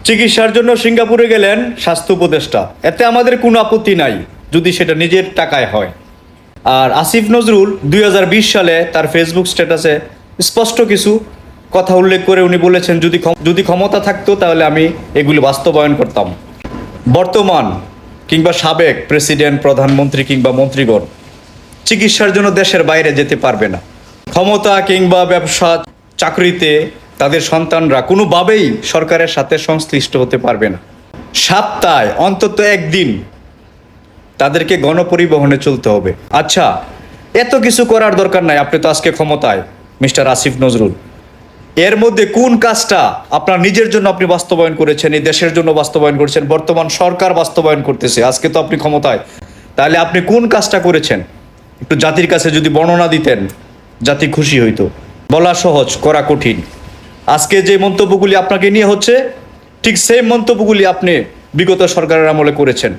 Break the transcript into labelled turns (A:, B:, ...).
A: চিকিৎসার জন্য সিঙ্গাপুরে গেলেন স্বাস্থ্য উপদেষ্টা, এতে আমাদের কোনো আপত্তি নাই যদি সেটা নিজের টাকায় হয়। আর আসিফ নজরুল 2020 সালে তার ফেসবুক স্ট্যাটাসে স্পষ্ট কিছু কথা উল্লেখ করে উনি বলেছেন, যদি ক্ষমতা থাকতো তাহলে আমি এগুলো বাস্তবায়ন করতাম। বর্তমান কিংবা সাবেক প্রেসিডেন্ট, প্রধানমন্ত্রী কিংবা মন্ত্রীগণ চিকিৎসার জন্য দেশের বাইরে যেতে পারবে না। ক্ষমতা কিংবা ব্যবসা, চাকরিতে তাদের সন্তানরা কোনোভাবেই সরকারের সাথে সংশ্লিষ্ট হতে পারবে না। সপ্তাহে অন্তত একদিন তাদেরকে গণপরিবহনে চলতে হবে। আচ্ছা, এত কিছু করার দরকার নাই, আপনি তো আজকে ক্ষমতায় মিস্টার আসিফ নজরুল। এর মধ্যে কোন কাজটা আপনার নিজের জন্য আপনি বাস্তবায়ন করেছেন, এই দেশের জন্য বাস্তবায়ন করেছেন? বর্তমান সরকার বাস্তবায়ন করতেছে, আজকে তো আপনি ক্ষমতায়। তাহলে আপনি কোন কাজটা করেছেন একটু জাতির কাছে যদি বর্ণনা দিতেন, জাতি খুশি হইতো। বলা সহজ, করা কঠিন। আজকে যে মন্তব্যগুলি আপনাকে নিয়ে হচ্ছে, ঠিক সেই মন্তব্যগুলি আপনি বিগত সরকারের আমলে করেছেন।